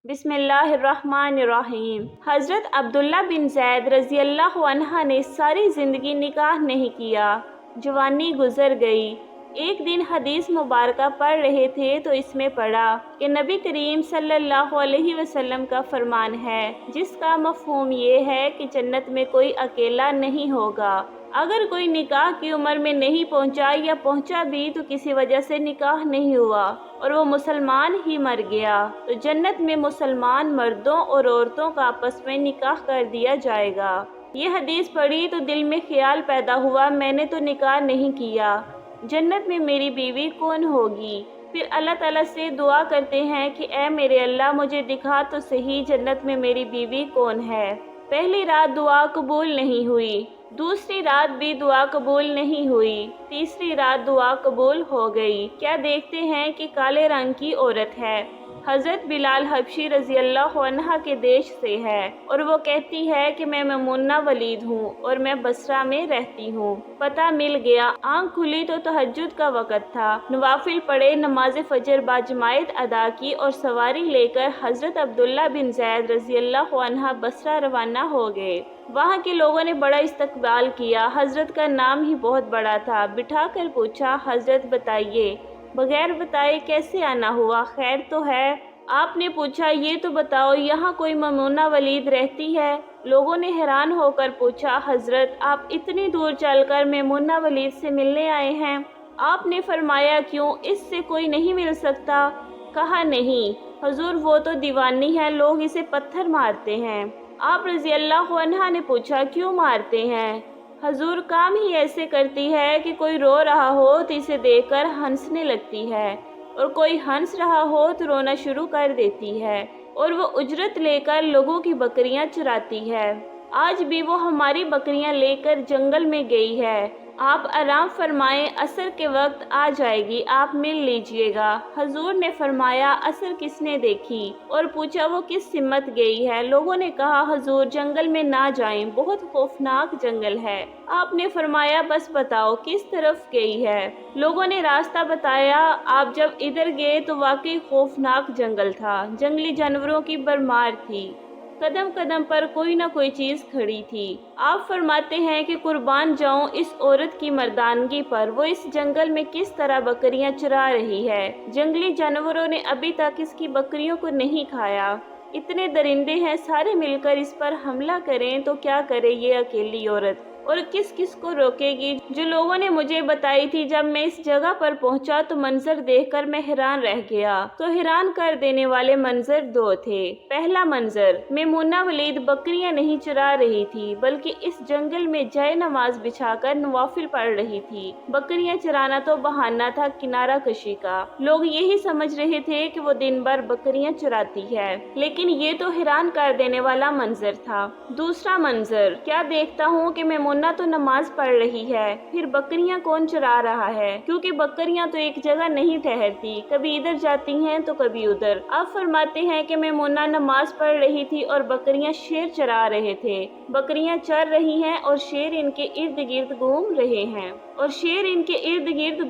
بسم اللہ الرحمن الرحیم۔ حضرت عبداللہ بن زید رضی اللہ عنہ نے ساری زندگی نکاح نہیں کیا، جوانی گزر گئی۔ ایک دن حدیث مبارکہ پڑھ رہے تھے تو اس میں پڑھا کہ نبی کریم صلی اللہ علیہ وسلم کا فرمان ہے، جس کا مفہوم یہ ہے کہ جنت میں کوئی اکیلا نہیں ہوگا۔ اگر کوئی نکاح کی عمر میں نہیں پہنچا یا پہنچا بھی تو کسی وجہ سے نکاح نہیں ہوا اور وہ مسلمان ہی مر گیا تو جنت میں مسلمان مردوں اور عورتوں کا آپس میں نکاح کر دیا جائے گا۔ یہ حدیث پڑھی تو دل میں خیال پیدا ہوا، میں نے تو نکاح نہیں کیا، جنت میں میری بیوی کون ہوگی؟ پھر اللہ تعالیٰ سے دعا کرتے ہیں کہ اے میرے اللہ، مجھے دکھا تو صحیح جنت میں میری بیوی کون ہے۔ پہلی رات دعا قبول نہیں ہوئی، دوسری رات بھی دعا قبول نہیں ہوئی، تیسری رات دعا قبول ہو گئی۔ کیا دیکھتے ہیں کہ کالے رنگ کی عورت ہے، حضرت بلال حبشی رضی اللہ عنہ کے دیش سے ہے، اور وہ کہتی ہے کہ میں میمونہ ولید ہوں اور میں بصرہ میں رہتی ہوں۔ پتہ مل گیا، آنکھ کھلی تو تہجد کا وقت تھا، نوافل پڑھے، نماز فجر باجماعت ادا کی اور سواری لے کر حضرت عبداللہ بن زید رضی اللہ عنہ بصرہ روانہ ہو گئے۔ وہاں کے لوگوں نے بڑا استقبال کیا، حضرت کا نام ہی بہت بڑا تھا۔ بٹھا کر پوچھا، حضرت بتائیے، بغیر بتائے کیسے آنا ہوا، خیر تو ہے؟ آپ نے پوچھا، یہ تو بتاؤ یہاں کوئی میمونہ ولید رہتی ہے؟ لوگوں نے حیران ہو کر پوچھا، حضرت آپ اتنی دور چل کر میمونہ ولید سے ملنے آئے ہیں؟ آپ نے فرمایا، کیوں، اس سے کوئی نہیں مل سکتا؟ کہا، نہیں حضور، وہ تو دیوانی ہے، لوگ اسے پتھر مارتے ہیں۔ آپ رضی اللہ عنہ نے پوچھا، کیوں مارتے ہیں؟ حضور، کام ہی ایسے کرتی ہے کہ کوئی رو رہا ہو تو اسے دیکھ کر ہنسنے لگتی ہے، اور کوئی ہنس رہا ہو تو رونا شروع کر دیتی ہے، اور وہ اجرت لے کر لوگوں کی بکریاں چراتی ہے۔ آج بھی وہ ہماری بکریاں لے کر جنگل میں گئی ہے، آپ آرام فرمائیں، عصر کے وقت آ جائے گی، آپ مل لیجئے گا۔ حضور نے فرمایا، عصر کس نے دیکھی؟ اور پوچھا، وہ کس سمت گئی ہے؟ لوگوں نے کہا، حضور جنگل میں نہ جائیں، بہت خوفناک جنگل ہے۔ آپ نے فرمایا، بس بتاؤ کس طرف گئی ہے؟ لوگوں نے راستہ بتایا۔ آپ جب ادھر گئے تو واقعی خوفناک جنگل تھا، جنگلی جانوروں کی بھرمار تھی، قدم قدم پر کوئی نہ کوئی چیز کھڑی تھی۔ آپ فرماتے ہیں کہ قربان جاؤں اس عورت کی مردانگی پر، وہ اس جنگل میں کس طرح بکریاں چرا رہی ہے، جنگلی جانوروں نے ابھی تک اس کی بکریوں کو نہیں کھایا، اتنے درندے ہیں، سارے مل کر اس پر حملہ کریں تو کیا کرے یہ اکیلی عورت، اور کس کس کو روکے گی؟ جو لوگوں نے مجھے بتائی تھی، جب میں اس جگہ پر پہنچا تو منظر دیکھ کر میں حیران رہ گیا۔ تو حیران کر دینے والے منظر دو تھے۔ پہلا منظر، میمونہ ولید بکریاں نہیں چرا رہی تھی، بلکہ اس جنگل میں جائے نماز بچھا کر نوافل پڑھ رہی تھی۔ بکریاں چرانا تو بہانہ تھا کنارہ کشی کا، لوگ یہی سمجھ رہے تھے کہ وہ دن بھر بکریاں چراتی ہے، لیکن یہ تو حیران کر دینے والا منظر تھا۔ دوسرا منظر، کیا دیکھتا ہوں کہ میمونہ تو نماز پڑھ رہی ہے، پھر بکریاں کون چرا رہا ہے؟ کیونکہ بکریاں تو ایک جگہ نہیں ٹھہرتی، کبھی ادھر جاتی ہیں تو کبھی ادھر۔ آپ فرماتے ہیں کہ میمونہ نماز پڑھ رہی تھی اور بکریاں شیر چرا رہے تھے، بکریاں چر رہی ہیں اور شیر ان کے ارد گرد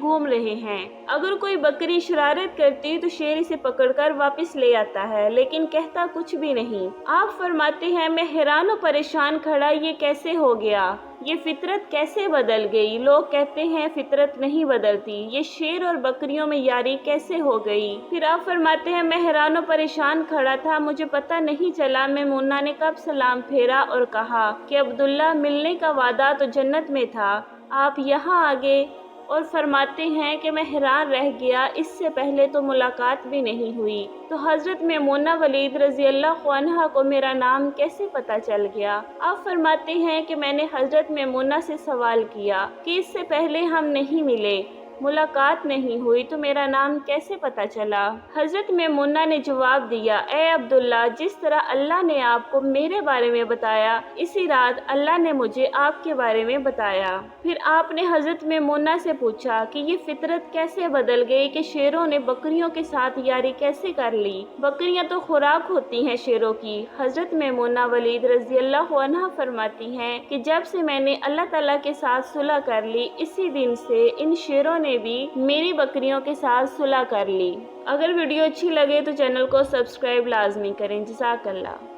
گھوم رہے ہیں، اگر کوئی بکری شرارت کرتی تو شیر اسے پکڑ کر واپس لے آتا ہے، لیکن کہتا کچھ بھی نہیں۔ آپ فرماتے ہیں، میں حیران و پریشان کھڑا، یہ کیسے ہو گیا؟ یہ فطرت کیسے بدل گئی؟ لوگ کہتے ہیں فطرت نہیں بدلتی، یہ شیر اور بکریوں میں یاری کیسے ہو گئی؟ پھر آپ فرماتے ہیں، میں حیران و پریشان کھڑا تھا، مجھے پتہ نہیں چلا میمونہ نے کب سلام پھیرا اور کہا کہ عبداللہ، ملنے کا وعدہ تو جنت میں تھا، آپ یہاں آگے؟ اور فرماتے ہیں کہ میں حیران رہ گیا، اس سے پہلے تو ملاقات بھی نہیں ہوئی، تو حضرت میمونہ ولید رضی اللہ عنہ کو میرا نام کیسے پتہ چل گیا؟ آپ فرماتے ہیں کہ میں نے حضرت میمونہ سے سوال کیا کہ اس سے پہلے ہم نہیں ملے، ملاقات نہیں ہوئی، تو میرا نام کیسے پتہ چلا؟ حضرت میمونہ نے جواب دیا، اے عبداللہ، جس طرح اللہ نے آپ کو میرے بارے میں بتایا، اسی رات اللہ نے مجھے آپ کے بارے میں بتایا۔ پھر آپ نے حضرت میمونہ سے پوچھا کہ یہ فطرت کیسے بدل گئی کہ شیروں نے بکریوں کے ساتھ یاری کیسے کر لی؟ بکریاں تو خوراک ہوتی ہیں شیروں کی۔ حضرت میمونہ ولید رضی اللہ عنہ فرماتی ہیں کہ جب سے میں نے اللہ تعالیٰ کے ساتھ صلح کر لی، اسی دن سے ان شیروں نے بھی میری بکریوں کے ساتھ صلح کر لی۔ اگر ویڈیو اچھی لگے تو چینل کو سبسکرائب لازمی کریں۔ جزاک اللہ۔